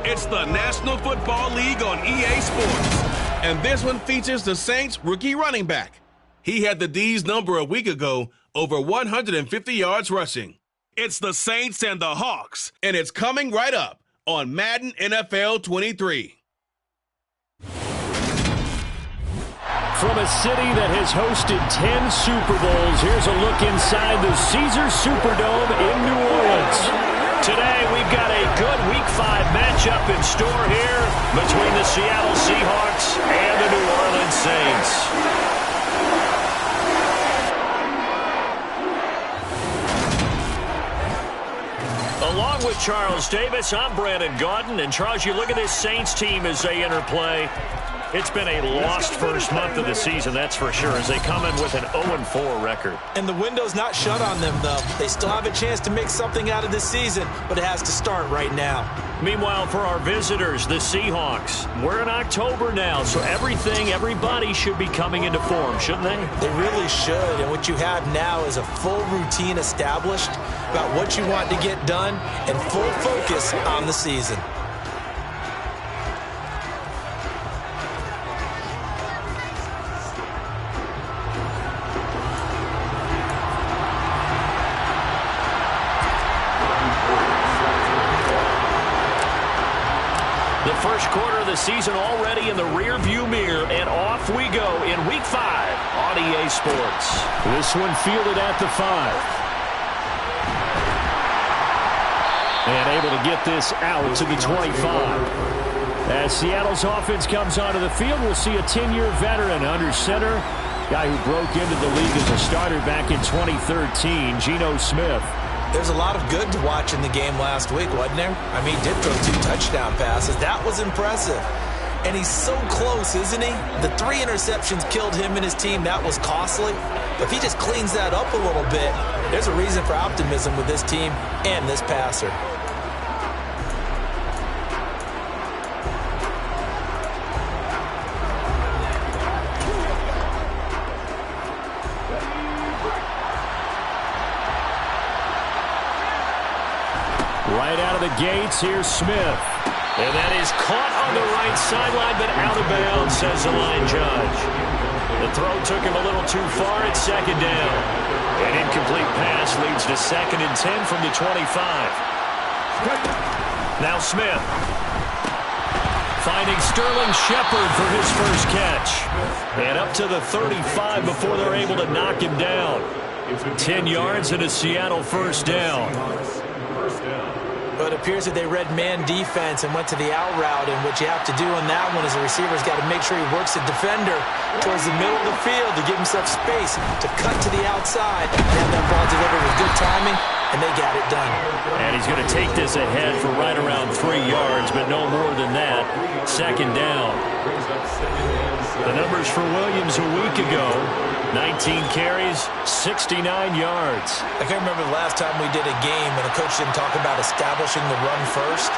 It's the National Football League on EA Sports. And this one features the Saints rookie running back. He had the D's number a week ago, over 150 yards rushing. It's the Saints and the Hawks, and it's coming right up on Madden NFL 23. From a city that has hosted 10 Super Bowls, here's a look inside the Caesars Superdome in New Orleans. Today, we've got a good Week 5 matchup in store here between the Seattle Seahawks and the New Orleans Saints. Along with Charles Davis, I'm Brandon Gaudin. And Charles, you look at this Saints team as they enter play. It's been a lost first month of the season, that's for sure, as they come in with an 0-4 record. And the window's not shut on them, though. They still have a chance to make something out of this season, but it has to start right now. Meanwhile, for our visitors, the Seahawks, we're in October now, so everybody should be coming into form, shouldn't they? They really should, and what you have now is a full routine established about what you want to get done and full focus on the season. First quarter of the season already in the rear-view mirror, and off we go in Week 5 on EA Sports. This one fielded at the 5. And able to get this out to the 25. As Seattle's offense comes onto the field, we'll see a 10-year veteran under center, guy who broke into the league as a starter back in 2013, Geno Smith. There's a lot of good to watch in the game last week, wasn't there? I mean, he did throw 2 touchdown passes. That was impressive. And he's so close, isn't he? The 3 interceptions killed him and his team. That was costly. But if he just cleans that up a little bit, there's a reason for optimism with this team and this passer. Right out of the gates, here's Smith. And that is caught on the right sideline, but out of bounds, says the line judge. The throw took him a little too far at second down. An incomplete pass leads to 2nd and 10 from the 25. Now Smith. Finding Sterling Shepard for his first catch. And up to the 35 before they're able to knock him down. 10 yards and a Seattle first down. But it appears that they read man defense and went to the out route, and what you have to do on that one is the receiver's got to make sure he works the defender towards the middle of the field to give himself space to cut to the outside and have that ball delivered with good timing, and they got it done. And he's going to take this ahead for right around 3 yards, but no more than that. 2nd down. The numbers for Williams a week ago: 19 carries, 69 yards. I can't remember the last time we did a game and a coach didn't talk about establishing the run first.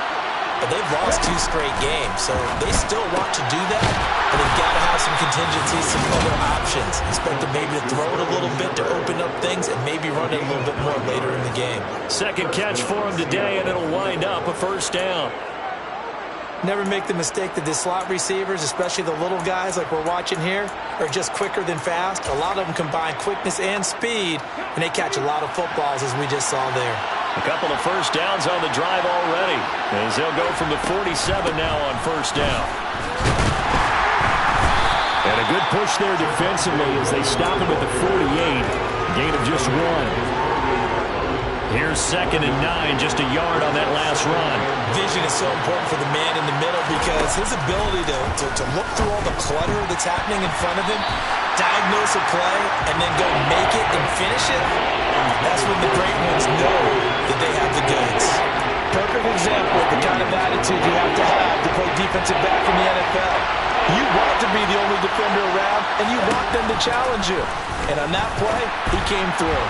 But they've lost 2 straight games, so they still want to do that. But they've got to have some contingencies, some other options. Expect them maybe to throw it a little bit to open up things and maybe run it a little bit more later in the game. Second catch for him today, and it'll wind up a first down. Never make the mistake that the slot receivers, especially the little guys like we're watching here, are just quicker than fast. A lot of them combine quickness and speed, and they catch a lot of footballs, as we just saw there. A couple of first downs on the drive already, as they'll go from the 47 now on first down. And a good push there defensively as they stop him at the 48. Gain of just 1. Here's 2nd and 9, just a yard on that last run. Vision is so important for the man in the middle because his ability to look through all the clutter that's happening in front of him, diagnose a play, and then go make it and finish it, that's when the great ones know that they have the goods. Perfect example of the kind of attitude you have to play defensive back in the NFL. You want to be the only defender around, and you want them to challenge you. And on that play, he came through.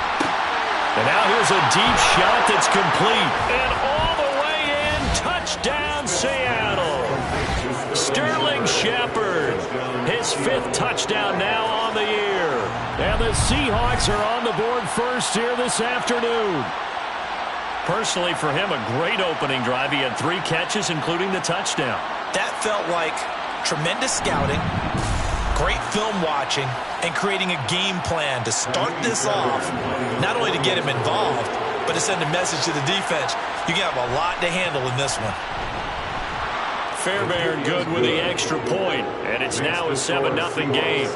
And now here's a deep shot that's complete. And all the way in, touchdown Seattle. Sterling Shepard, his 5th touchdown now on the year. And the Seahawks are on the board first here this afternoon. Personally, for him, a great opening drive. He had 3 catches, including the touchdown. That felt like tremendous scouting, great film watching, and creating a game plan to start this off, not only to get him involved, but to send a message to the defense. You can have a lot to handle in this one. Fairbairn good with the extra point, and it's now a 7-0 game.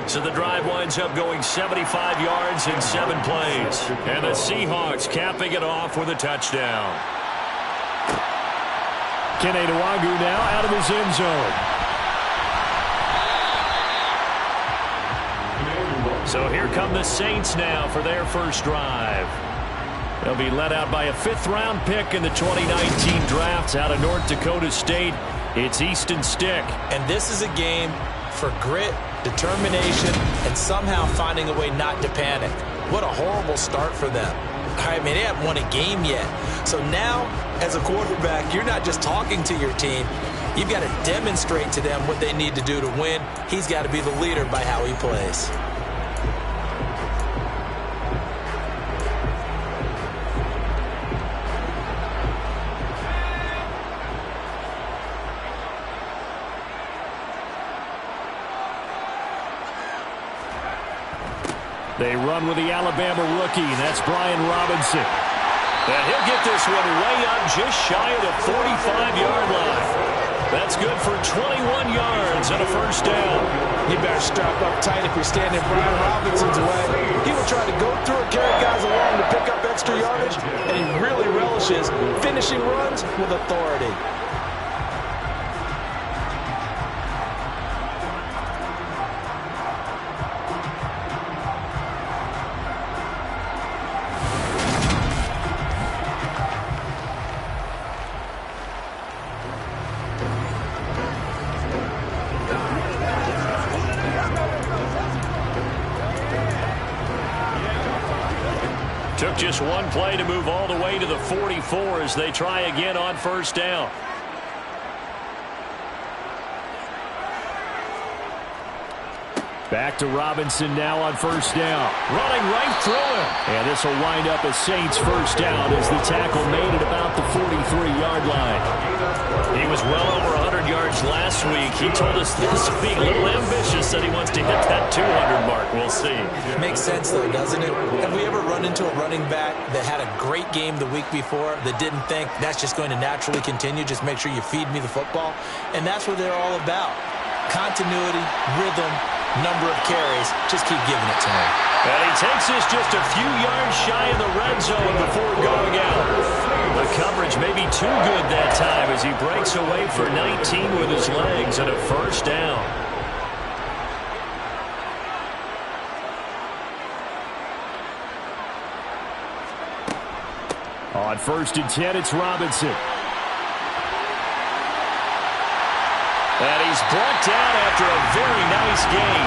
So the drive winds up going 75 yards in 7 plays. And the Seahawks capping it off with a touchdown. Kene Nwagu now out of his end zone. So here come the Saints now for their first drive. They'll be led out by a 5th-round pick in the 2019 draft out of North Dakota State. It's Easton Stick. And this is a game for grit, determination, and somehow finding a way not to panic. What a horrible start for them. I mean, they haven't won a game yet. So now, as a quarterback, you're not just talking to your team. You've got to demonstrate to them what they need to do to win. He's got to be the leader by how he plays. They run with the Alabama rookie. That's Brian Robinson. And he'll get this one way up just shy of the 45-yard line. That's good for 21 yards and a first down. You better strap up tight if you're standing Brian Robinson's way. He will try to go through and carry guys along to pick up extra yardage, and he really relishes finishing runs with authority. Took just one play to move all the way to the 44 as they try again on first down. Back to Robinson now on first down. Running right through him. And this will wind up a Saints first down as the tackle made it about the 43-yard line. He was well over 100 yards last week. He told us this would be a little ambitious, that he wants to hit that 200 mark. We'll see. Makes sense, though, doesn't it? Have we ever run into a running back that had a great game the week before that didn't think that's just going to naturally continue? Just make sure you feed me the football. And that's what they're all about. Continuity, rhythm, number of carries. Just keep giving it to him. And he takes this just a few yards shy of the red zone before going out. The coverage may be too good that time as he breaks away for 19 with his legs and a first down. On 1st and 10, it's Robinson. And he's brought down after a very nice game.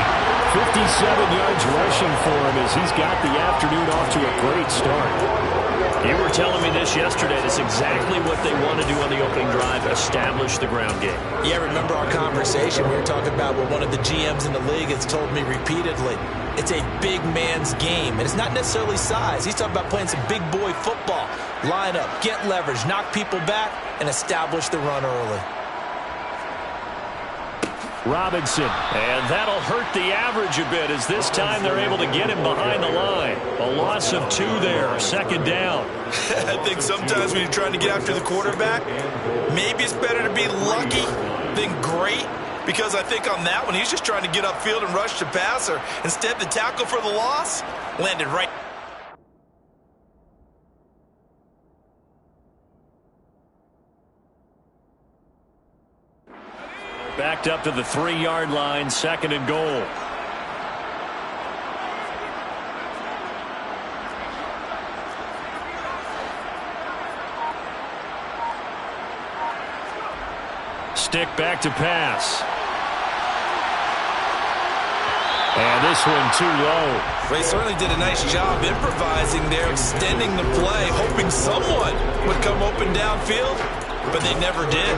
57 yards rushing for him as he's got the afternoon off to a great start. You were telling me this yesterday. That's exactly what they want to do on the opening drive, establish the ground game. Yeah, remember our conversation? We were talking about what one of the GMs in the league has told me repeatedly. It's a big man's game, and it's not necessarily size. He's talking about playing some big boy football. Line up, get leverage, knock people back, and establish the run early. Robinson, and that'll hurt the average a bit as this time they're able to get him behind the line. A loss of 2 there, second down. I think sometimes when you're trying to get after the quarterback, maybe it's better to be lucky than great, because I think on that one, he's just trying to get upfield and rush the passer. Instead, the tackle for the loss landed right. Backed up to the 3-yard line, 2nd and goal. Stick back to pass. And this one too low. They certainly did a nice job improvising there, extending the play, hoping someone would come open downfield, but they never did.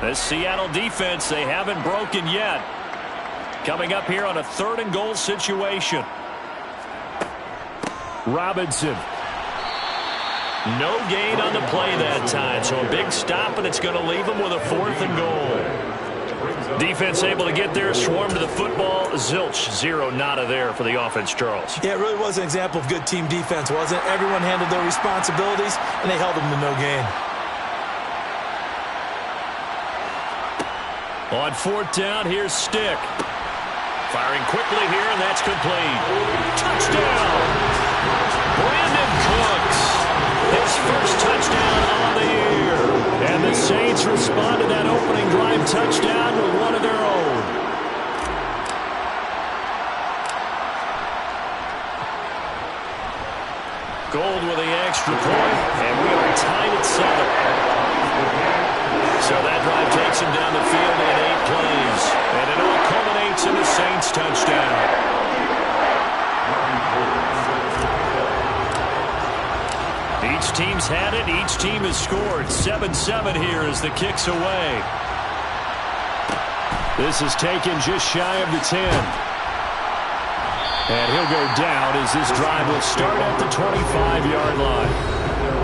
This Seattle defense, they haven't broken yet. Coming up here on a 3rd and goal situation. Robinson. No gain on the play that time, so a big stop, and it's going to leave them with a 4th and goal. Defense able to get there, swarm to the football. Zilch, 0 nada there for the offense, Charles. Yeah, it really was an example of good team defense, wasn't it? Everyone handled their responsibilities, and they held them to no gain. On 4th down, here's Stick. Firing quickly here, and that's complete. Touchdown! Brandon Cooks. His first touchdown on the year. And the Saints respond to that opening drive touchdown with one of their own. Gold with the extra point, and we are tied at 7. So that drive takes him down the field in 8 plays. And it all culminates in the Saints touchdown. Each team's had it. Each team has scored. 7-7 here as the kick's away. This is taken just shy of the 10. And he'll go down as this drive will start at the 25-yard line.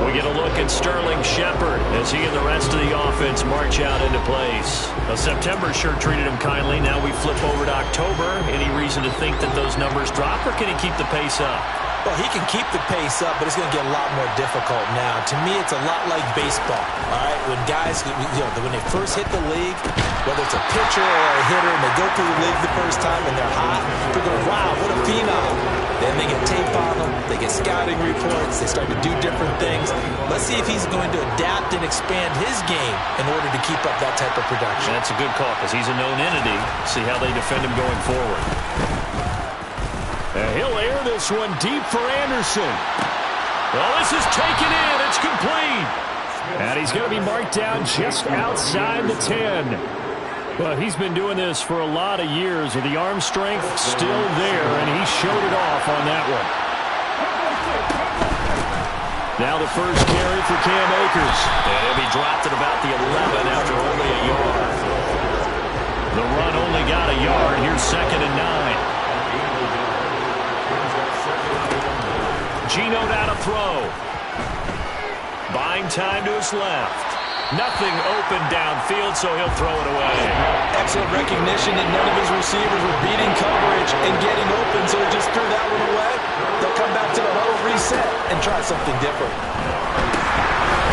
We get a look at Sterling Shepard as he and the rest of the offense march out into place. Now, September sure treated him kindly. Now we flip over to October. Any reason to think that those numbers drop, or can he keep the pace up? Well, he can keep the pace up, but it's going to get a lot more difficult now. To me, it's a lot like baseball, all right? When guys, when they first hit the league, whether it's a pitcher or a hitter, and they go through the league the first time and they're hot, people go, wow, what a phenom. Then they get tape on them, they get scouting reports, they start to do different things. Let's see if he's going to adapt and expand his game in order to keep up that type of production. That's a good call because he's a known entity. See how they defend him going forward. And he'll air this one deep for Anderson. Well, this is taken in. It's complete. And he's going to be marked down just outside the 10. But he's been doing this for a lot of years with the arm strength still there, and he showed it off on that one. Now the first carry for Cam Akers. And he'll be dropped at about the 11 after only a yard. The run only got a yard. Here's 2nd and 9. Geno now to throw. Buying time to his left. Nothing open downfield, so he'll throw it away. Excellent recognition that none of his receivers were beating coverage and getting open, so he just threw that one away. They'll come back to the huddle, reset, and try something different.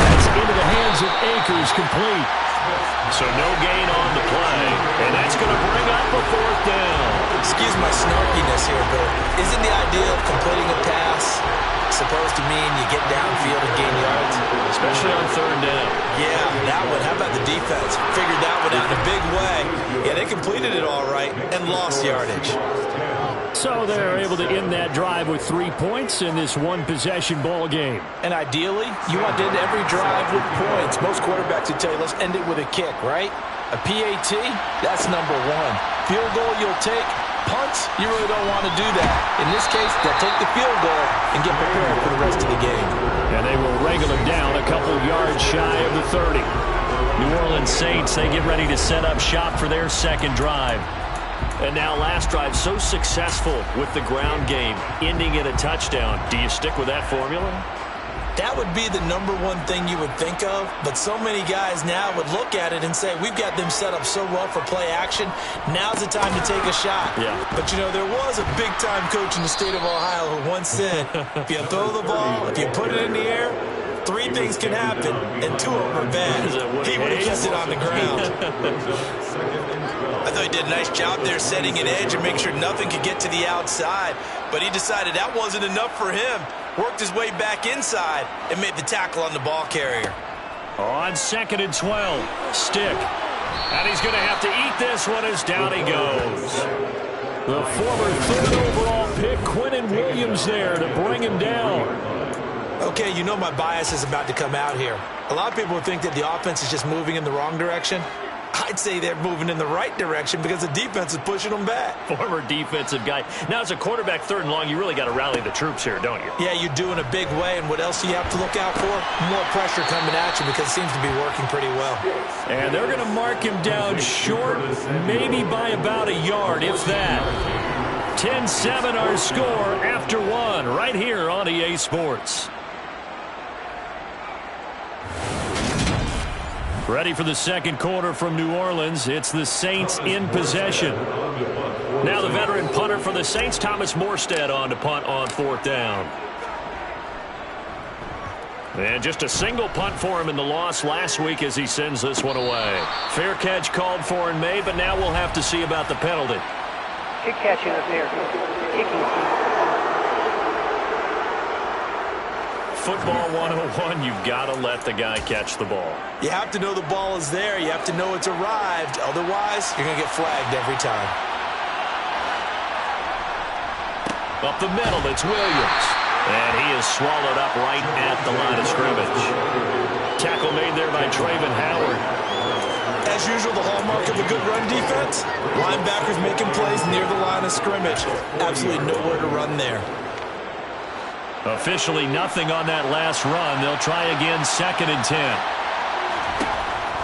That's into the hands of Akers, complete. So no gain on the play, and that's going to bring up a 4th down. Excuse my snarkiness here, but isn't the idea of completing a pass supposed to mean you get downfield and gain yards? Especially on 3rd down. Yeah, that one. How about the defense? Figured that one out in a big way. Yeah, they completed it all right and lost yardage. So they're able to end that drive with 3 points in this one-possession ball game. And ideally, you want to end every drive with points. Most quarterbacks would tell you, let's end it with a kick, right? A PAT, that's number 1. Field goal you'll take. Punts, you really don't want to do that. In this case, they'll take the field goal and get prepared for the rest of the game. And they will wrangle him down a couple yards shy of the 30. New Orleans Saints, they get ready to set up shop for their 2nd drive. And now last drive so successful with the ground game, ending in a touchdown. Do you stick with that formula? That would be the number 1 thing you would think of, but so many guys now would look at it and say, we've got them set up so well for play action, now's the time to take a shot. Yeah. But, there was a big-time coach in the state of Ohio who once said, if you throw the ball, if you put it in the air, 3 things can happen, and 2 of them are bad. He would have kept it on the ground. I thought he did a nice job there setting an edge and making sure nothing could get to the outside, but he decided that wasn't enough for him. Worked his way back inside and made the tackle on the ball carrier. On 2nd and 12, Stick. And he's going to have to eat this one as down he goes. The former 3rd overall pick, Quinnen Williams, there to bring him down. Okay, my bias is about to come out here. A lot of people would think that the offense is just moving in the wrong direction. I I'd say they're moving in the right direction because the defense is pushing them back. Former defensive guy. Now, as a quarterback, 3rd and long, you really got to rally the troops here, don't you? Yeah, you do in a big way. And what else do you have to look out for? More pressure coming at you because it seems to be working pretty well. And they're going to mark him down short, maybe by about a yard, if that. 10-7 our score after 1 right here on EA Sports. Ready for the second quarter from New Orleans. It's the Saints in possession. Now the veteran punter for the Saints, Thomas Morstead, on to punt on 4th down. And just a single punt for him in the loss last week as he sends this one away. Fair catch called for and made, but now we'll have to see about the penalty. Good catch in the fair. Kicking. Football 101, you've got to let the guy catch the ball. You have to know the ball is there. You have to know it's arrived. Otherwise, you're going to get flagged every time. Up the middle, it's Williams. And he is swallowed up right at the line of scrimmage. Tackle made there by Traven Howard. As usual, the hallmark of a good run defense, linebackers making plays near the line of scrimmage. Absolutely nowhere to run there. Officially nothing on that last run. They'll try again, 2nd and 10.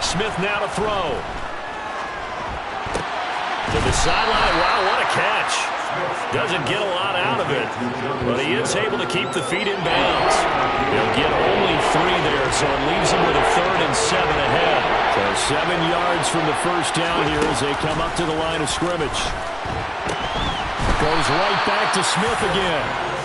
Smith now to throw. To the sideline. Wow, what a catch. Doesn't get a lot out of it, but he is able to keep the feet in bounds. He'll get only 3 there, so it leaves him with a 3rd and 7 ahead. So 7 yards from the first down here as they come up to the line of scrimmage. Goes right back to Smith again.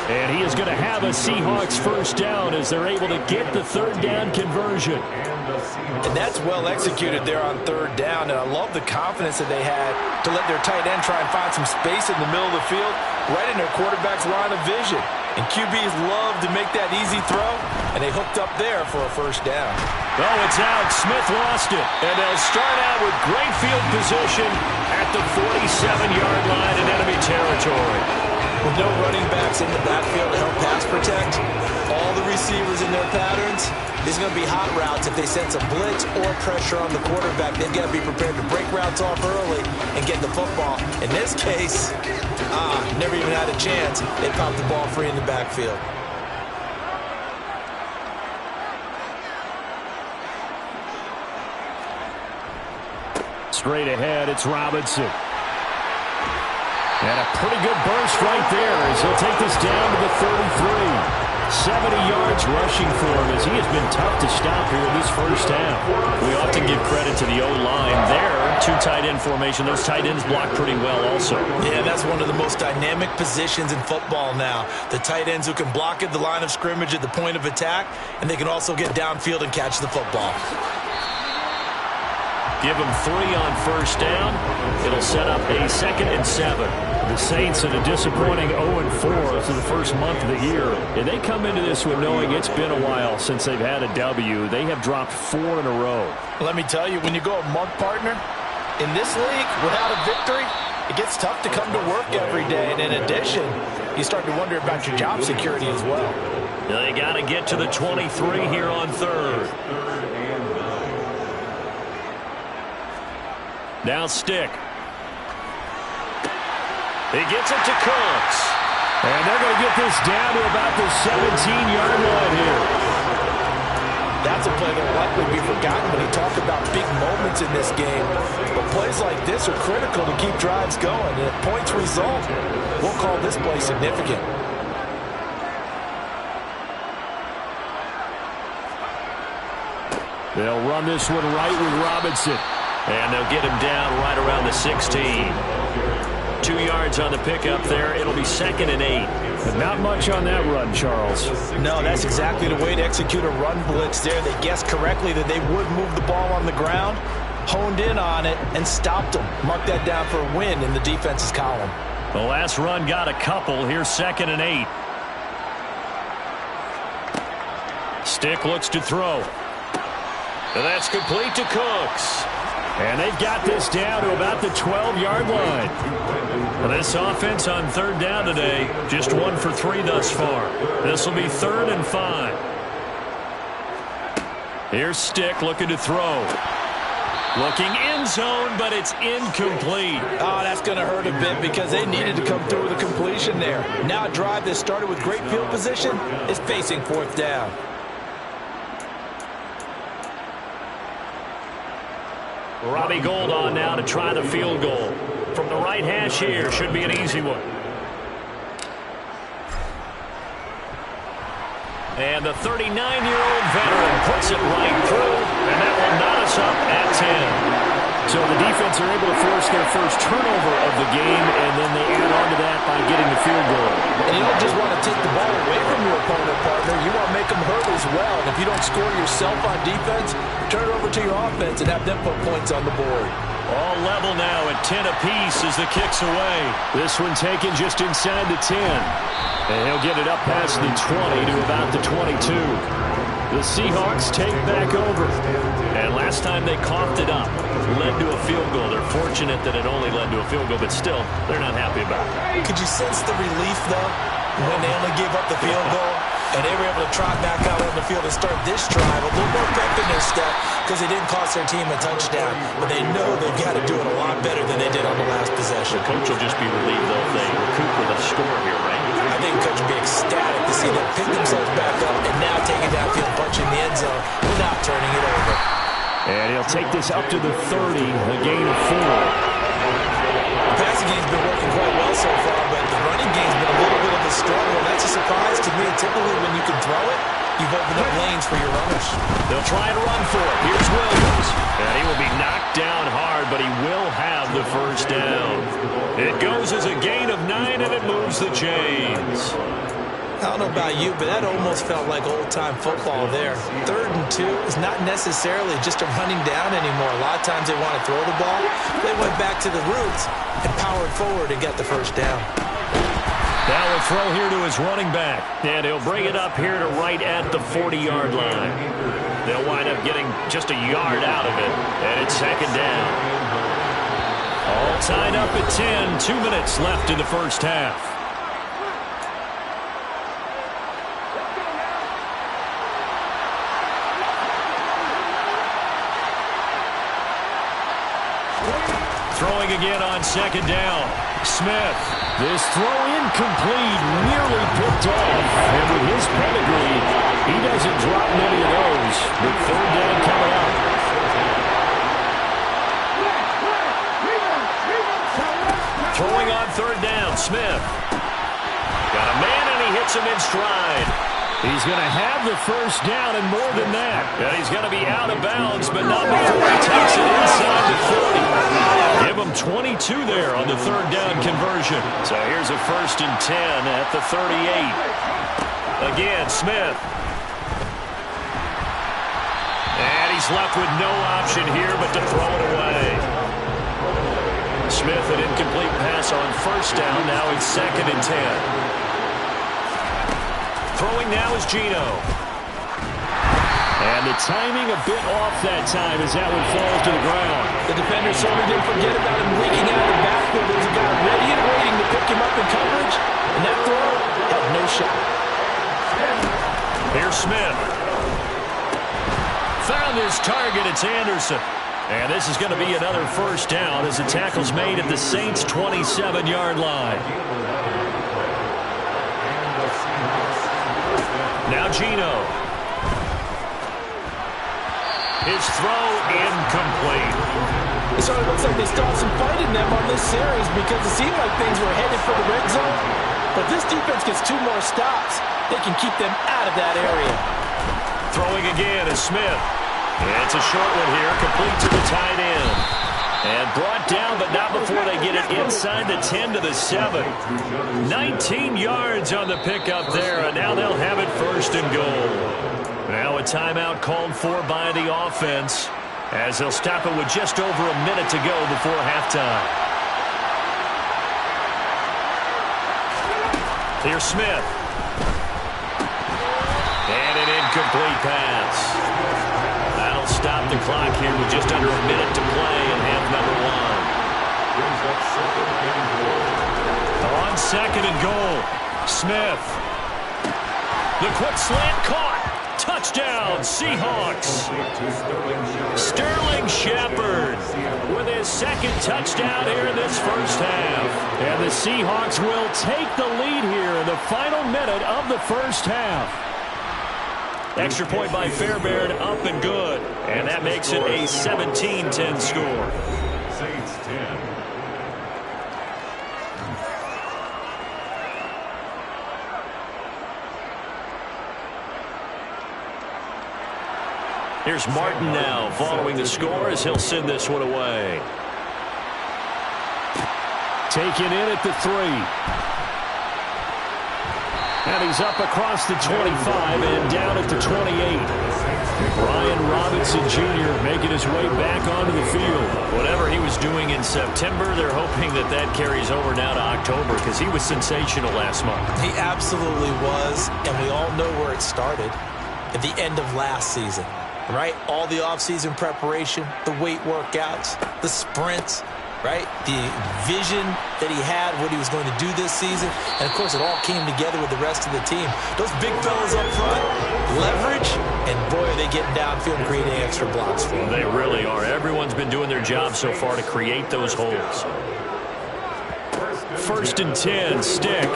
And he is going to have a Seahawks first down as they're able to get the 3rd down conversion. And that's well executed there on 3rd down. And I love the confidence that they had to let their tight end try and find some space in the middle of the field, right in their quarterback's line of vision. And QBs love to make that easy throw, and they hooked up there for a first down. Oh, it's out. Smith lost it. And they'll start out with great field position at the 47-yard line in enemy territory. With no running backs in the backfield to help pass protect, all the receivers in their patterns, these are going to be hot routes. If they sense a blitz or pressure on the quarterback, they've got to be prepared to break routes off early and get the football. In this case, never even had a chance. They popped the ball free in the backfield. Straight ahead, it's Robinson. And a pretty good burst right there as he'll take this down to the 33. 70 yards rushing for him as he has been tough to stop here in this first half. We often give credit to the O-line there. 2 tight end formation. Those tight ends block pretty well also. Yeah, that's one of the most dynamic positions in football now. The tight ends who can block at the line of scrimmage at the point of attack, and they can also get downfield and catch the football. Give them 3 on first down. It'll set up a 2nd and 7. The Saints in a disappointing 0-4 through the first month of the year. And they come into this one knowing it's been a while since they've had a W. They have dropped 4 in a row. Let me tell you, when you go a month partner, in this league, without a victory, it gets tough to come to work every day. And in addition, you start to wonder about your job security as well. They got to get to the 23 here on 3rd. Now Stick. He gets it to Cooks. And they're going to get this down to about the 17-yard line here. That's a play that will likely be forgotten when you talk about big moments in this game. But plays like this are critical to keep drives going. And if points result, we'll call this play significant. They'll run this one right with Robinson. And they'll get him down right around the 16. 2 yards on the pickup there. It'll be 2nd and 8. But not much on that run, Charles. No, that's exactly the way to execute a run blitz there. They guessed correctly that they would move the ball on the ground, honed in on it, and stopped them. Mark that down for a win in the defense's column. The last run got a couple. Here's 2nd and 8. Stick looks to throw. And that's complete to Cooks. And they've got this down to about the 12-yard line. Well, this offense on 3rd down today, just 1 for 3 thus far. This will be 3rd and 5. Here's Stick looking to throw. Looking in end zone, but it's incomplete. Oh, that's going to hurt a bit because they needed to come through with a completion there. Now a drive that started with great field position is facing fourth down. Robbie Gould on now to try the field goal. From the right hash here, should be an easy one. And the 39-year-old veteran puts it right through, and that will knot us up at 10. So the defense are able to force their first turnover of the game, and then they add on to that by getting the field goal. And you don't just want to take the ball away from your opponent, partner. You want to make them hurt as well. And if you don't score yourself on defense, turn it over to your offense and have them put points on the board. All level now at 10 apiece as the kick's away. This one taken just inside the 10. And he'll get it up past the 20 to about the 22. The Seahawks take back over. And last time they coughed it up, led to a field goal. They're fortunate that it only led to a field goal, but still, they're not happy about it. Could you sense the relief, though, when they only gave up the field goal? And they were able to trot back out on the field and start this drive a little more pep in their step because they didn't cost their team a touchdown. But they know they've got to do it a lot better than they did on the last possession. The coach will just be relieved, though, if they recoup with a score here, right? I think the coach will be ecstatic to see them pick themselves back up and now take it downfield, punching the end zone without turning it over. And he'll take this up to the 30, a gain of 4. The passing game's been working quite well so far, but the running game's been a little bit of a struggle, and that's a surprise to me. Typically, when you can throw it, you've opened up lanes for your runners. They'll try and run for it. Here's Williams. And he will be knocked down hard, but he will have the first down. It goes as a gain of 9, and it moves the chains. I don't know about you, but that almost felt like old-time football there. 3rd and 2 is not necessarily just a running down anymore. A lot of times they want to throw the ball. They went back to the roots and powered forward and got the first down. Now a throw here to his running back. And he'll bring it up here to right at the 40-yard line. They'll wind up getting just a yard out of it. And it's 2nd down. All tied up at 10. 2 minutes left in the first half. Throwing again on 2nd down. Smith. This throw incomplete, nearly picked off. And with his pedigree, he doesn't drop many of those. But 3rd down coming up. Throwing on 3rd down. Smith. Got a man, and he hits him in stride. He's going to have the first down and more than that. And he's going to be out of bounds, but not before he takes it inside the 40. Give him 22 there on the 3rd down conversion. So here's a 1st and 10 at the 38. Again, Smith. And he's left with no option here but to throw it away. Smith, an incomplete pass on 1st down. Now it's 2nd and 10. Throwing now is Gino. And the timing a bit off that time as that one falls to the ground. The defender certainly didn't forget about him leaking out of the backfield. There's a guy ready and waiting to pick him up in coverage. And that throw had no shot. Here's Smith. Found his target. It's Anderson. And this is going to be another 1st down as the tackle's made at the Saints' 27-yard line. Now Gino. His throw incomplete. It sort of looks like they still have some fight in them on this series because it seemed like things were headed for the red zone. But this defense gets 2 more stops. They can keep them out of that area. Throwing again is Smith. And it's a short one here, complete to the tight end. And brought down, but not before they get it inside the 10 to the 7. 19 yards on the pickup there, and now they'll have it 1st and goal. Now a timeout called for by the offense, as they'll stop it with just over a minute to go before halftime. Here's Smith. And an incomplete pass. That'll stop the clock here with just under a minute to play in half number 1. On 2nd and goal, Smith. The quick slant caught. Touchdown, Seahawks. Sterling Shepard second touchdown here in this first half. And the Seahawks will take the lead here in the final minute of the first half. Extra point by Fairbairn, up and good. And that makes it a 17-10 score. Saints 10. Here's Martin now following the score as he'll send this one away. Taken in at the 3. And he's up across the 25 and down at the 28. Brian Robinson Jr. making his way back onto the field. Whatever he was doing in September, they're hoping that that carries over now to October because he was sensational last month. He absolutely was, and we all know where it started at the end of last season. Right? All the offseason preparation, the weight workouts, the sprints, right? The vision that he had, what he was going to do this season. And, of course, it all came together with the rest of the team. Those big fellas up front, leverage, and, boy, are they getting downfield and creating extra blocks for them. They really are. Everyone's been doing their job so far to create those holes. 1st and 10, Stick.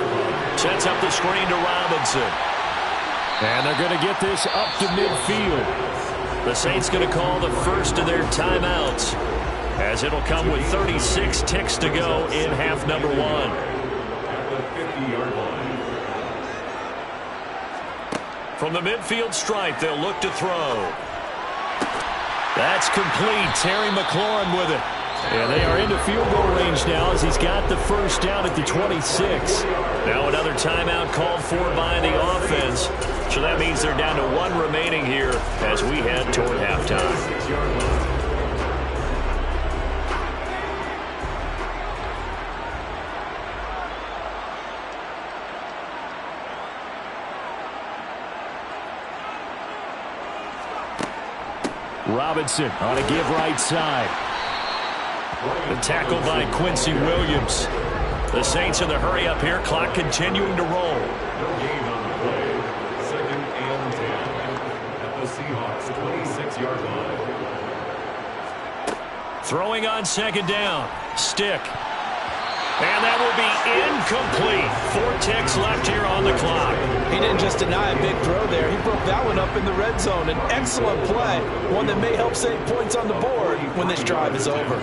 Sets up the screen to Robinson. And they're going to get this up to midfield. The Saints going to call the first of their timeouts as it'll come with 36 ticks to go in half number 1. At the 50-yard line. From the midfield stripe, they'll look to throw. That's complete. Terry McLaurin with it. And they are into field goal range now as he's got the first down at the 26. Now another timeout called for by the offense. So that means they're down to 1 remaining here as we head toward halftime. Robinson on a give right side. The tackle by Quincy Williams. The Saints in the hurry up here. Clock continuing to roll. No gain on the play. 2nd and 10 at the Seahawks 26-yard line. Throwing on 2nd down. Stick. And that will be incomplete. 4 ticks left here on the clock. He didn't just deny a big throw there. He broke that one up in the red zone. An excellent play. One that may help save points on the board when this drive is over.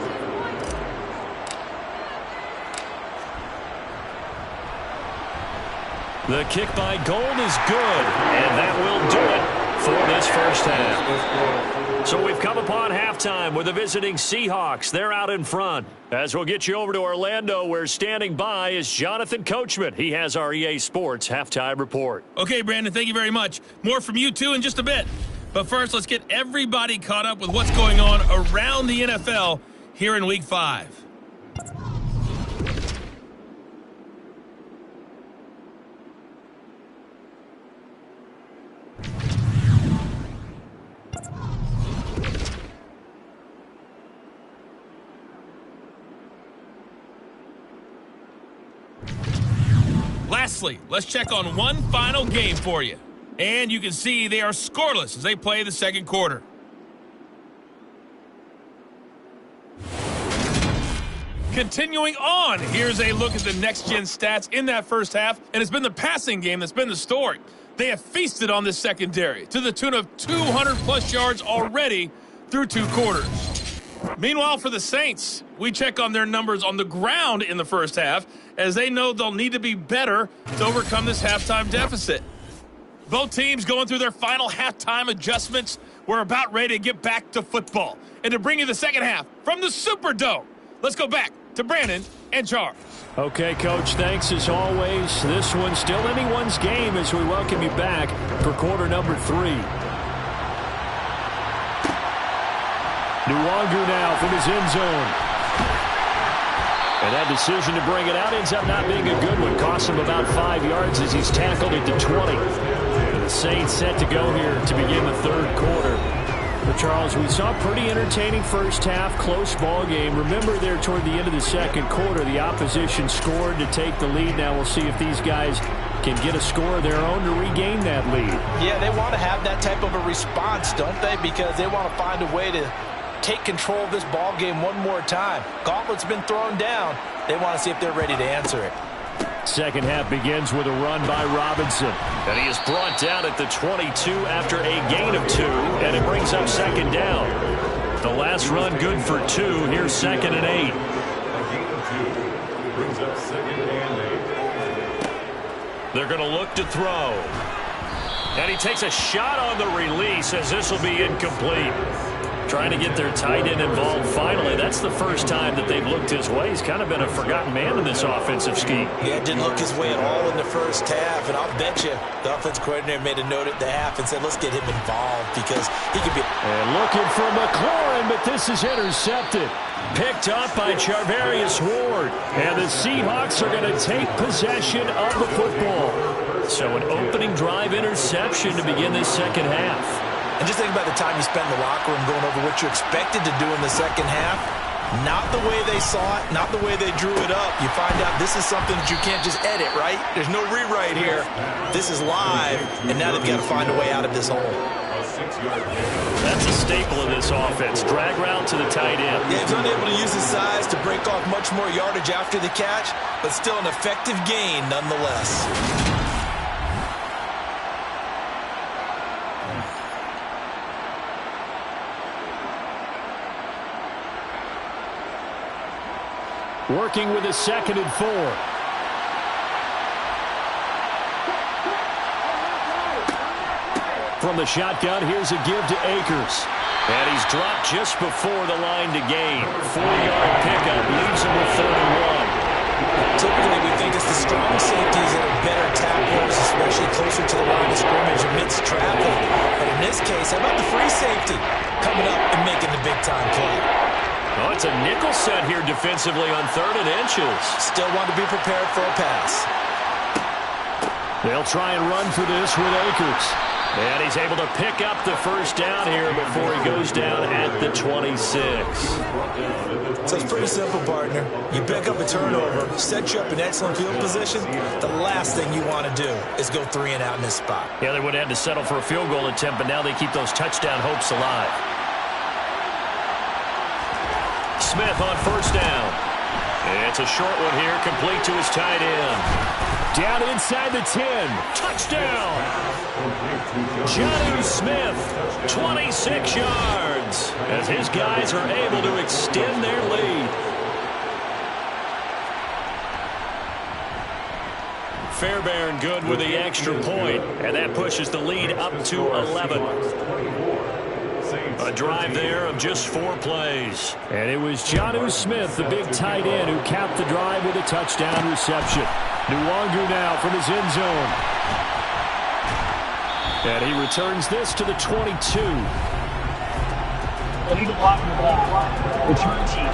The kick by Gold is good, and that will do it for this first half. So we've come upon halftime with the visiting Seahawks. They're out in front. As we'll get you over to Orlando, where standing by is Jonathan Coachman. He has our EA Sports halftime report. Okay, Brandon, thank you very much. More from you, too, in just a bit. But first, let's get everybody caught up with what's going on around the NFL here in Week 5. Lastly, let's check on one final game for you. And you can see they are scoreless as they play the second quarter. Continuing on, here's a look at the next-gen stats in that first half, and it's been the passing game that's been the story. They have feasted on this secondary to the tune of 200-plus yards already through 2 quarters. Meanwhile, for the Saints, we check on their numbers on the ground in the first half, as they know they'll need to be better to overcome this halftime deficit. Both teams going through their final halftime adjustments. We're about ready to get back to football. And to bring you the second half from the Superdome, let's go back to Brandon and Charles. Okay, Coach, thanks as always. This one's still anyone's game as we welcome you back for quarter number 3. Nwangu now from his end zone. And that decision to bring it out ends up not being a good one. Costs him about 5 yards as he's tackled at the 20. And the Saints set to go here to begin the third quarter. But Charles, we saw a pretty entertaining first half, close ball game. Remember there toward the end of the second quarter, the opposition scored to take the lead. Now we'll see if these guys can get a score of their own to regain that lead. Yeah, they want to have that type of a response, don't they? Because they want to find a way to take control of this ball game one more time. Gauntlet's been thrown down. They want to see if they're ready to answer it. Second half begins with a run by Robinson. And he is brought down at the 22 after a gain of 2, and it brings up second down. The last run good for 2. Here's 2nd and 8. A gain of 2 brings up 2nd and 8. They're going to look to throw. And he takes a shot on the release as this will be incomplete. Trying to get their tight end involved finally. That's the first time that they've looked his way. He's kind of been a forgotten man in this offensive scheme. Yeah, it didn't look his way at all in the first half, and I'll bet you the offense coordinator made a note at the half and said, let's get him involved because he could be... And looking for McLaurin, but this is intercepted. Picked up by Charvarius Ward. And the Seahawks are going to take possession of the football. So an opening drive interception to begin this second half. And just think about the time you spent in the locker room going over what you expected to do in the second half. Not the way they saw it, not the way they drew it up. You find out this is something that you can't just edit, right? There's no rewrite here. This is live, and now they've got to find a way out of this hole. That's a staple of this offense. Drag route to the tight end. Yeah, he's unable to use his size to break off much more yardage after the catch, but still an effective gain nonetheless. Working with a 2nd and 4. From the shotgun, here's a give to Akers. And he's dropped just before the line to gain. 4-yard pickup leaves him with 3rd and 1. Typically, we think it's the strong safeties that are better tacklers, especially closer to the line of scrimmage amidst traffic. But in this case, how about the free safety coming up and making the big-time play? Oh, it's a nickel set here defensively on 3rd and inches. Still want to be prepared for a pass. They'll try and run for this with Akers. And he's able to pick up the first down here before he goes down at the 26. So it's pretty simple, partner. You pick up a turnover, set you up in excellent field position. The last thing you want to do is go 3 and out in this spot. Yeah, they would have had to settle for a field goal attempt, but now they keep those touchdown hopes alive. Smith on first down. It's a short one here, complete to his tight end. Down inside the 10. Touchdown! Jonnu Smith, 26 yards, as his guys are able to extend their lead. Fairbairn good with the extra point, and that pushes the lead up to 11. A drive there of just 4 plays. And it was Jonnu Smith, the big tight end, who capped the drive with a touchdown reception. Nwangu now from his end zone. And he returns this to the 22. Illegal block in the ball. Return team.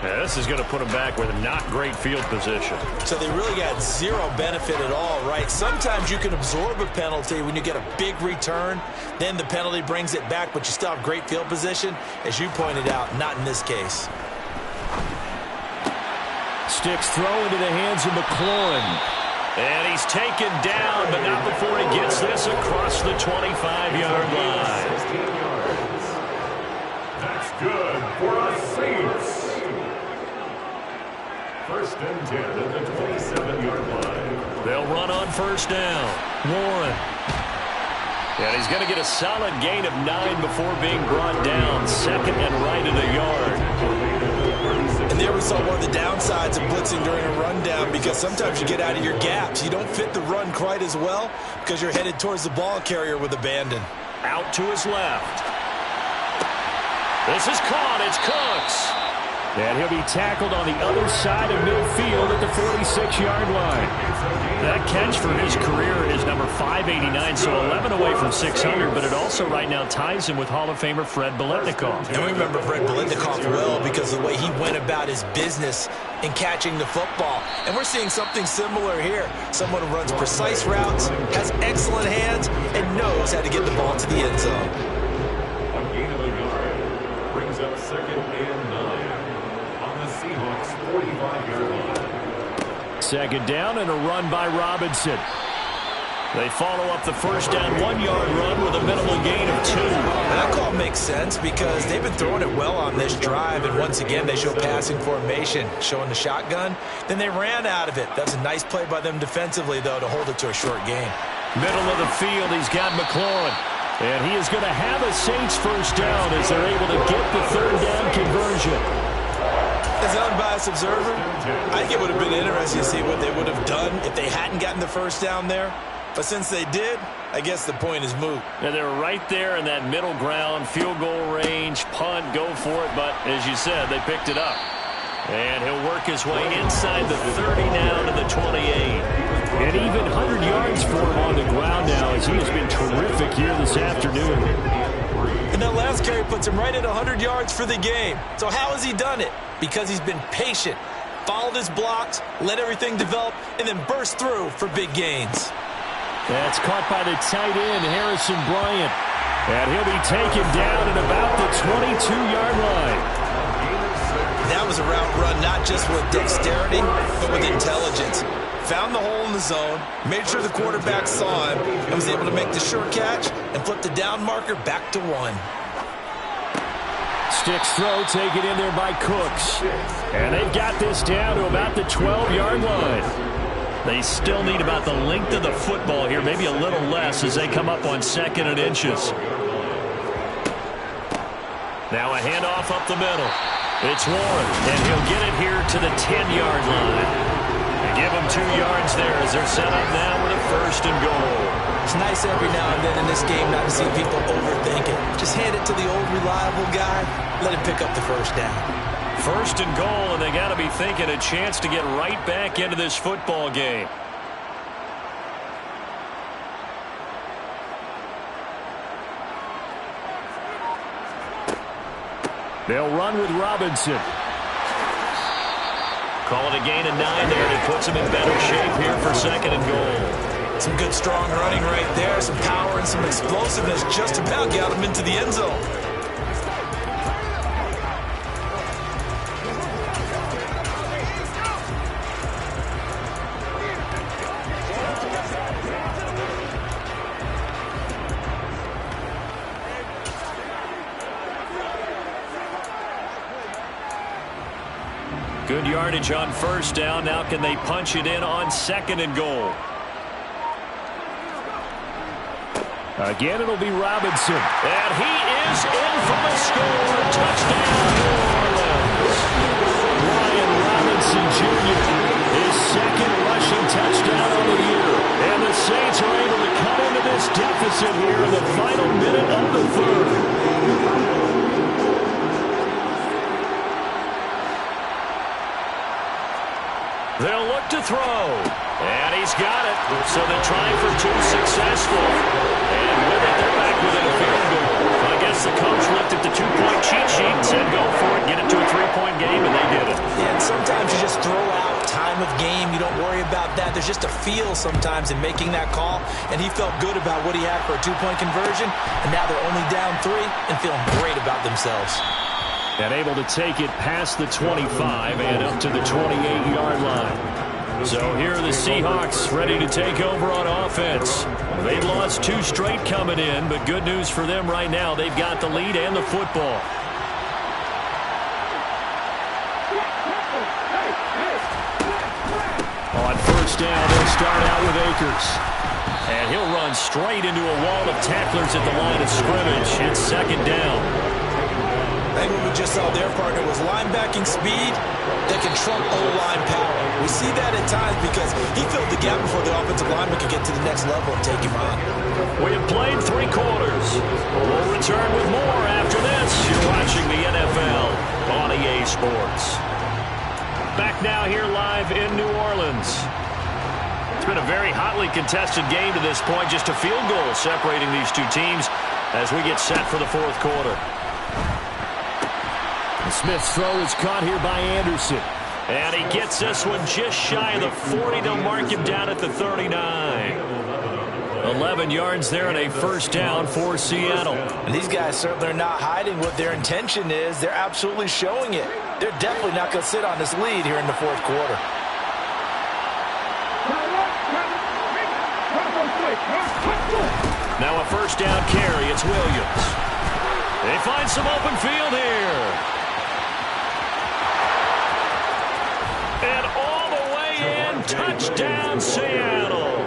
Yeah, this is going to put him back with not great field position. So they really got zero benefit at all, right? Sometimes you can absorb a penalty when you get a big return. Then the penalty brings it back, but you still have great field position. As you pointed out, not in this case. Sticks throw into the hands of McLaurin. And he's taken down, but not before he gets this across the 25-yard line. That's good for a Saints. 1st and 10 at the 27-yard line. They'll run on first down. Warren. And he's going to get a solid gain of 9 before being brought down. 2nd and right at a yard. And there we saw one of the downsides of blitzing during a rundown, because sometimes you get out of your gaps. You don't fit the run quite as well because you're headed towards the ball carrier with abandon. Out to his left. This is caught. It's Cooks. And he'll be tackled on the other side of midfield at the 46-yard line. That catch for his career is number 589, so 11 away from 600, but it also right now ties him with Hall of Famer Fred Biletnikoff. And we remember Fred Biletnikoff well because of the way he went about his business in catching the football. And we're seeing something similar here. Someone who runs precise routes, has excellent hands, and knows how to get the ball to the end zone. A gain of a yard brings up 2nd and 9. Seahawks 45-yard line. 2nd down and a run by Robinson. They follow up the first down 1-yard run with a minimal gain of 2. And that call makes sense because they've been throwing it well on this drive, and once again they show passing formation, showing the shotgun. Then they ran out of it. That's a nice play by them defensively, though, to hold it to a short gain. Middle of the field, he's got McLaurin. And he is going to have a Saints first down as they're able to get the third down conversion. As an unbiased observer, I think it would have been interesting to see what they would have done if they hadn't gotten the first down there. But since they did, I guess the point is moot. Yeah, they're right there in that middle ground, field goal range, punt, go for it. But as you said, they picked it up. And he'll work his way inside the 30 now to the 28. And even 100 yards for him on the ground now as he has been terrific here this afternoon. And that last carry puts him right at 100 yards for the game. So how has he done it? Because he's been patient, followed his blocks, let everything develop, and then burst through for big gains. That's caught by the tight end, Harrison Bryant. And he'll be taken down at about the 22-yard line. That was a route run not just with dexterity, but with intelligence. Found the hole in the zone, made sure the quarterback saw him, and was able to make the short catch and flip the down marker back to 1. Sticks throw taken in there by Cooks. And they've got this down to about the 12-yard line. They still need about the length of the football here, maybe a little less as they come up on 2nd and inches. Now a handoff up the middle. It's Warren, and he'll get it here to the 10-yard line. They give him 2 yards there as they're set up now with a 1st and goal. It's nice every now and then in this game not to see people overthink it. Just hand it to the old reliable guy, let him pick up the first down. 1st and goal, and they got to be thinking a chance to get right back into this football game. They'll run with Robinson. Call it a gain of 9 there, and it puts him in better shape here for 2nd and goal. Some good strong running right there, some power and some explosiveness just about got him into the end zone. Good yardage on 1st down. Now can they punch it in on 2nd and goal? Again, it'll be Robinson. And he is in for the score. Touchdown, New Orleans. Brian Robinson Jr., his 2nd rushing touchdown on the year. And the Saints are able to cut into this deficit here in the final minute of the 3rd. They'll look to throw. And he's got it. So they're trying for 2 successful. And with it, they're back within a field goal. I guess the coach looked at the 2-point cheat sheet and said, go for it, get it to a 3-point game, and they did it. Yeah, and sometimes you just throw out time of game. You don't worry about that. There's just a feel sometimes in making that call. And he felt good about what he had for a 2-point conversion. And now they're only down 3 and feeling great about themselves. And able to take it past the 25 and up to the 28-yard line. So here are the Seahawks ready to take over on offense. They've lost 2 straight coming in, but good news for them right now. They've got the lead and the football. On 1st down, they'll start out with Akers. And he'll run straight into a wall of tacklers at the line of scrimmage. It's 2nd down. I think what we just saw their partner was linebacking speed that can trump O-line power. We see that at times because he filled the gap before the offensive lineman could get to the next level and take him on. We have played 3 quarters. We'll return with more after this. You're watching the NFL on EA Sports. Back now here live in New Orleans. It's been a very hotly contested game to this point. Just a field goal separating these 2 teams as we get set for the 4th quarter. Smith's throw is caught here by Anderson. And he gets this one just shy of the 40. They'll mark him down at the 39. 11 yards there and a 1st down for Seattle. And these guys certainly are not hiding what their intention is. They're absolutely showing it. They're definitely not going to sit on this lead here in the 4th quarter. first down carry. It's Williams. They find some open field here. And all the way in, touchdown Seattle.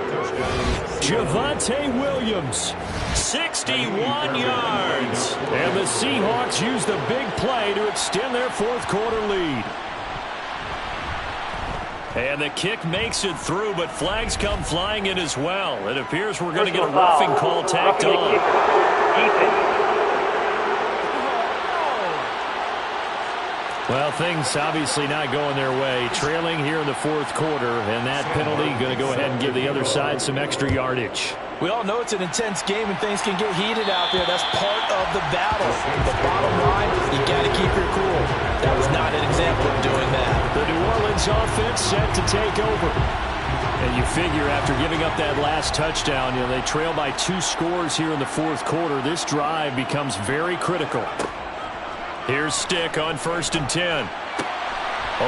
Javonte Williams, 61 yards. And the Seahawks use the big play to extend their fourth quarter lead. And the kick makes it through, but flags come flying in as well. It appears we're going to get a roughing call tacked on. Well, things obviously not going their way. Trailing here in the fourth quarter, and that penalty going to go ahead and give the other side some extra yardage. We all know it's an intense game and things can get heated out there. That's part of the battle. But bottom line, you got to keep your cool. That was not an example of doing that. The New Orleans offense set to take over. And you figure after giving up that last touchdown, they trail by 2 scores here in the fourth quarter. This drive becomes very critical. Here's Stick on 1st and 10.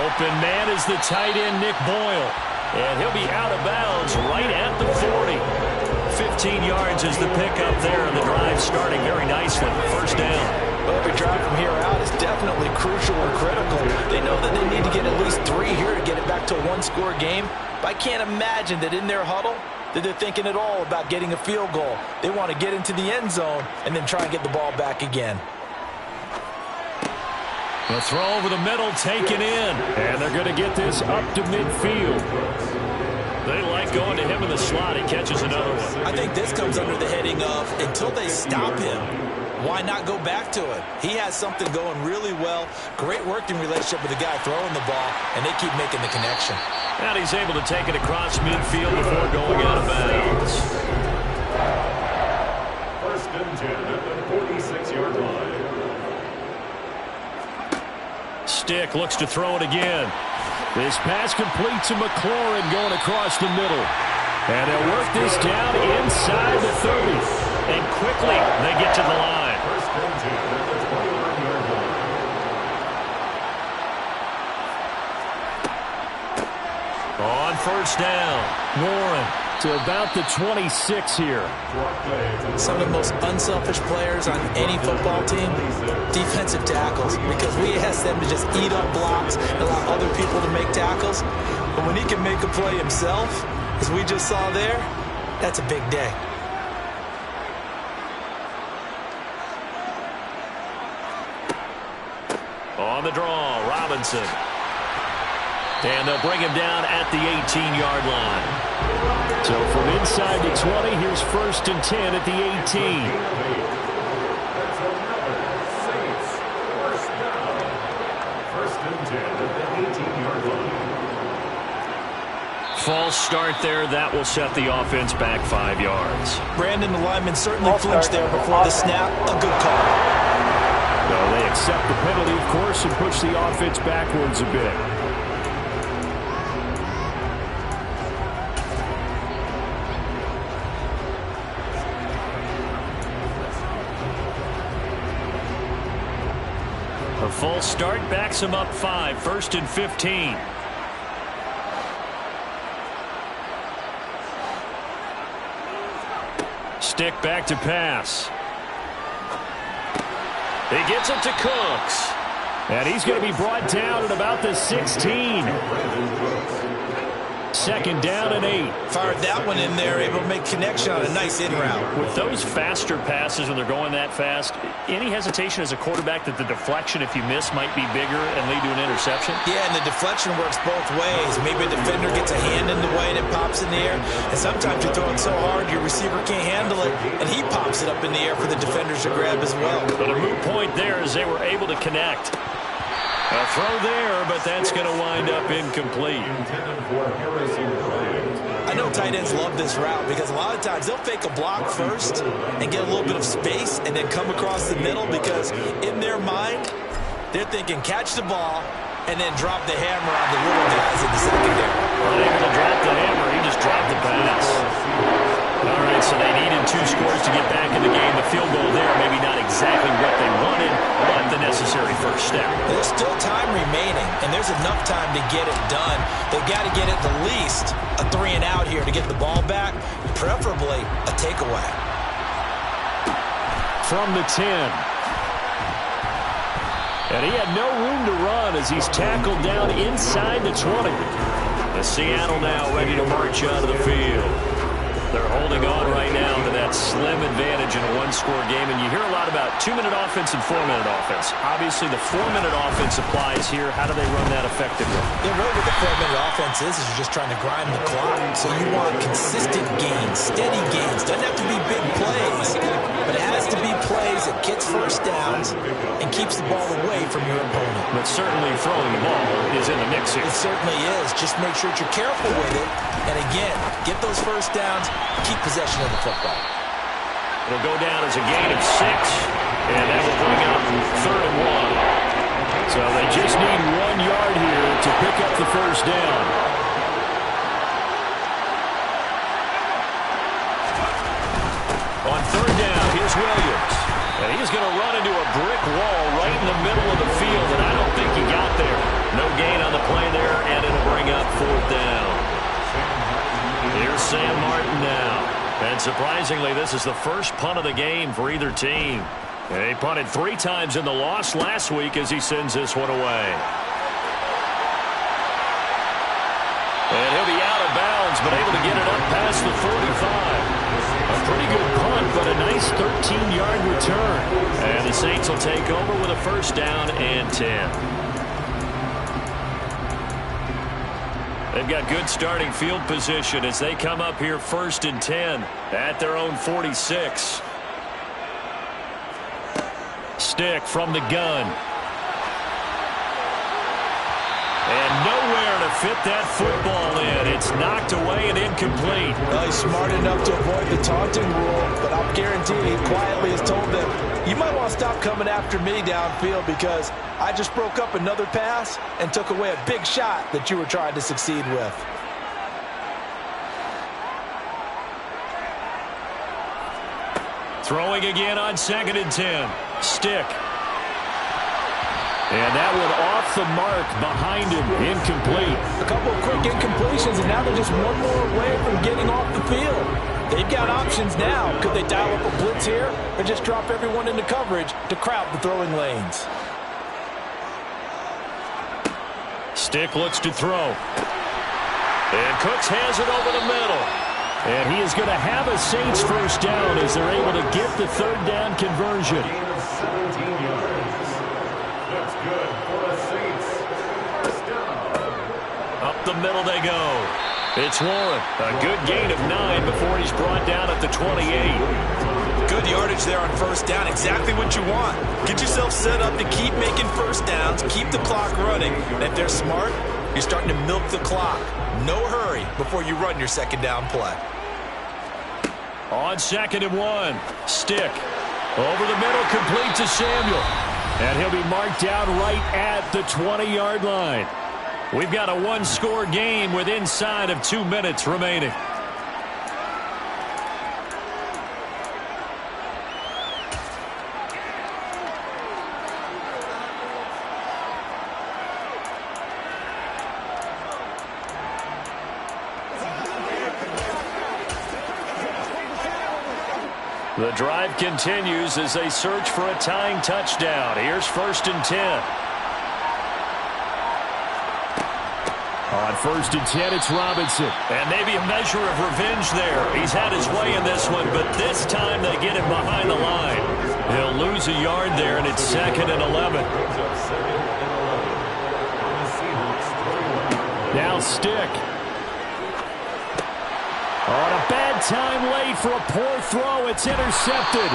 Open man is the tight end, Nick Boyle. And he'll be out of bounds right at the 40. 15 yards is the pickup there, and the drive starting very nicely. First down. Well, every drive from here out is definitely crucial and critical. They know that they need to get at least 3 here to get it back to a one-score game. But I can't imagine that in their huddle that they're thinking at all about getting a field goal. They want to get into the end zone and then try and get the ball back again. The throw over the middle taken in. And they're going to get this up to midfield. They like going to him in the slot. He catches another one. I think this comes under the heading of until they stop him, why not go back to it? He has something going really well. Great working relationship with the guy throwing the ball, and they keep making the connection. And he's able to take it across midfield before going out of bounds. 1st and 10 at the 46-yard line. Stick looks to throw it again. This pass complete to McLaurin going across the middle. And they'll work this down inside the 30. And quickly they get to the line. 1st and 10 at the 29-yard line. On 1st down, Warren to about the 26 here. Some of the most unselfish players on any football team, defensive tackles, because we ask them to just eat up blocks and allow other people to make tackles. But when he can make a play himself, as we just saw there, that's a big day. On the draw, Robinson. And they'll bring him down at the 18-yard line. So from inside the 20, here's 1st and 10 at the 18. That's another Saints 1st down. 1st and 10 at the 18-yard line. False start there. That will set the offense back 5 yards. Brandon, the lineman certainly flinched there before the snap. A good call. Well, they accept the penalty, of course, and push the offense backwards a bit. A false start backs him up 5, 1st and 15. Stick back to pass. He gets it to Cooks. And he's going to be brought down at about the 16. 2nd down and 8. Fired that one in there, able to make connection on a nice in route. With those faster passes when they're going that fast, any hesitation as a quarterback that the deflection, if you miss, might be bigger and lead to an interception? Yeah, and the deflection works both ways. Maybe a defender gets a hand in the way and it pops in the air. And sometimes you throw it so hard your receiver can't handle it, and he pops it up in the air for the defenders to grab as well. But a moot point there as they were able to connect. A throw there, but that's going to wind up incomplete. I know tight ends love this route because a lot of times they'll fake a block first and get a little bit of space and then come across the middle because in their mind, they're thinking catch the ball and then drop the hammer on the little guys in the secondary. Unable to drop the hammer, he just dropped the pass. All right, so they needed 2 scores to get back in the game. The field goal there, maybe not exactly what they wanted, but the necessary first step. There's still time remaining, and there's enough time to get it done. They've got to get at the least a 3 and out here to get the ball back, preferably a takeaway. from the 10. And he had no room to run as he's tackled down inside the 20. The Seattle now ready to march out of the field. They're holding on right now to that slim advantage in a one-score game. And you hear a lot about 2-minute offense and 4-minute offense. Obviously, the 4-minute offense applies here. How do they run that effectively? Yeah, really what the 4-minute offense is you're just trying to grind the clock. So you want consistent gains, steady gains. Doesn't have to be big plays, but it has to be plays that gets first downs and keeps the ball away from your opponent. But certainly throwing the ball is in the mix here. It certainly is. Just make sure that you're careful with it. And again, get those first downs, keep possession of the football. It'll go down as a gain of 6, and that will bring up 3rd and 1. So they just need 1 yard here to pick up the first down. On 3rd down, here's Williams. And he's going to run into a brick wall right in the middle of the field, and I don't think he got there. No gain on the play there, and it'll bring up 4th down. Here's Sam Martin now. And surprisingly, this is the first punt of the game for either team. And he punted 3 times in the loss last week as he sends this one away. And he'll be out of bounds, but able to get it up past the 45. A pretty good punt, but a nice 13-yard return. And the Saints will take over with a first down and 10. They've got good starting field position as they come up here 1st and 10 at their own 46. Stick from the gun. And nowhere to fit that football in. It's knocked away and incomplete. Well, he's smart enough to avoid the taunting rule, but I'm guaranteed he quietly has told them, you might want to stop coming after me downfield because I just broke up another pass and took away a big shot that you were trying to succeed with. Throwing again on 2nd and 10. Stick. And that one off the mark behind him. Incomplete. A couple of quick incompletions, and now they're just one more away from getting off the field. They've got options now. Could they dial up a blitz here or just drop everyone into coverage to crowd the throwing lanes? Stick looks to throw. And Cooks has it over the middle. And he is going to have a Saints first down as they're able to get the 3rd down conversion. Up the middle they go. It's Warren. A good gain of 9 before he's brought down at the 28. Good yardage there on first down. Exactly what you want. Get yourself set up to keep making first downs, keep the clock running. And if they're smart, you're starting to milk the clock. No hurry before you run your 2nd down play. On 2nd and 1, Stick. Over the middle, complete to Samuel. And he'll be marked down right at the 20-yard line. We've got a one-score game with inside of 2 minutes remaining. The drive continues as they search for a tying touchdown. Here's 1st and 10. On 1st and 10, it's Robinson. And maybe a measure of revenge there. He's had his way in this one, but this time they get him behind the line. He'll lose a yard there, and it's 2nd and 11. Now Stick. On a bad time late for a poor throw. It's intercepted.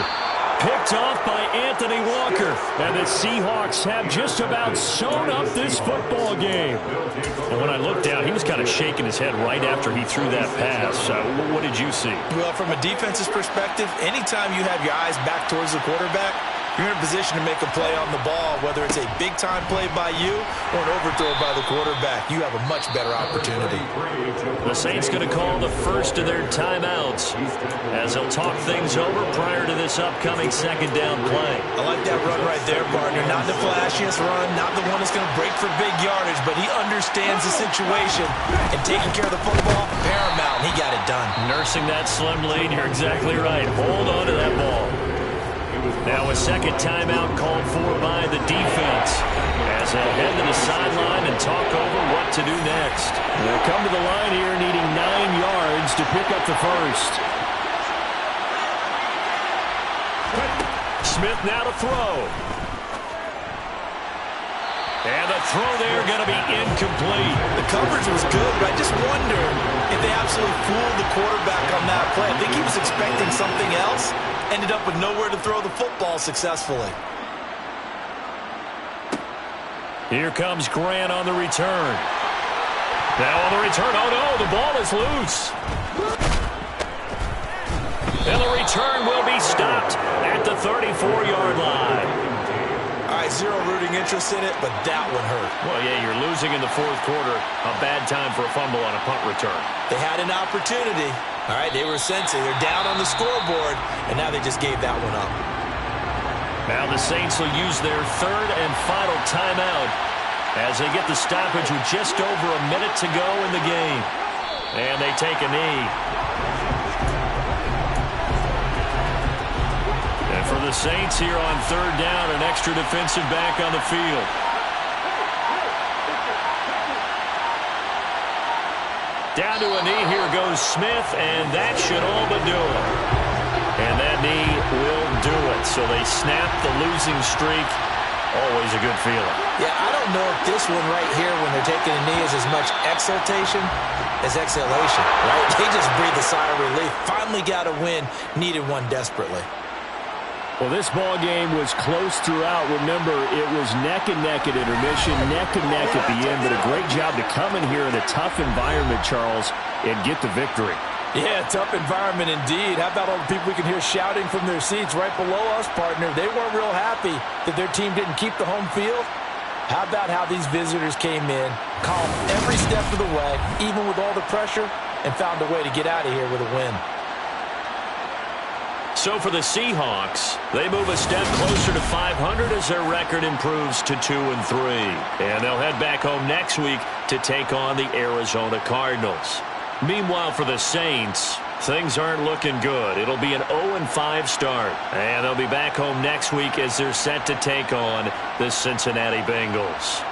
Picked off by Anthony Walker. And the Seahawks have just about sewn up this football game. And when I looked down, he was kind of shaking his head right after he threw that pass. What did you see? Well, from a defense's perspective, anytime you have your eyes back towards the quarterback, you're in a position to make a play on the ball, whether it's a big-time play by you or an overthrow by the quarterback. You have a much better opportunity. The Saints going to call the first of their timeouts as they'll talk things over prior to this upcoming 2nd down play. I like that run right there, partner. Not the flashiest run, not the one that's going to break for big yardage, but he understands the situation, and taking care of the football, paramount, and he got it done. Nursing that slim lead, you're exactly right. Hold on to that ball. Now a second timeout called for by the defense as they'll head to the sideline and talk over what to do next. They'll come to the line here needing 9 yards to pick up the first. Smith now to throw. And the throw there going to be incomplete. The coverage was good, but I just wonder if they absolutely fooled the quarterback on that play. I think he was expecting something else. Ended up with nowhere to throw the football successfully. Here comes Grant on the return. Now on the return, oh no, the ball is loose. And the return will be stopped at the 34-yard line. All right, zero rooting interest in it, but that one hurt. Well, yeah, you're losing in the fourth quarter. A bad time for a fumble on a punt return. They had an opportunity. All right, they were sensing. They're down on the scoreboard, and now they just gave that one up. Now the Saints will use their third and final timeout as they get the stoppage with just over a minute to go in the game. And they take a knee. And for the Saints here on third down, an extra defensive back on the field. Down to a knee, here goes Smith, and that should all but do it. And that knee will do it. So they snap the losing streak. Always a good feeling. Yeah, I don't know if this one right here, when they're taking a knee, is as much exultation as exhalation, right? They just breathe a sigh of relief. Finally got a win. Needed one desperately. Well, this ball game was close throughout. Remember, it was neck and neck at intermission, neck and neck at the end, but a great job to come in here in a tough environment, Charles, and get the victory. Yeah, tough environment indeed. How about all the people we can hear shouting from their seats right below us, partner? They weren't real happy that their team didn't keep the home field. How about how these visitors came in, calm every step of the way, even with all the pressure, and found a way to get out of here with a win. So for the Seahawks, they move a step closer to 500 as their record improves to 2-3. And they'll head back home next week to take on the Arizona Cardinals. Meanwhile, for the Saints, things aren't looking good. It'll be an 0-5 start. And they'll be back home next week as they're set to take on the Cincinnati Bengals.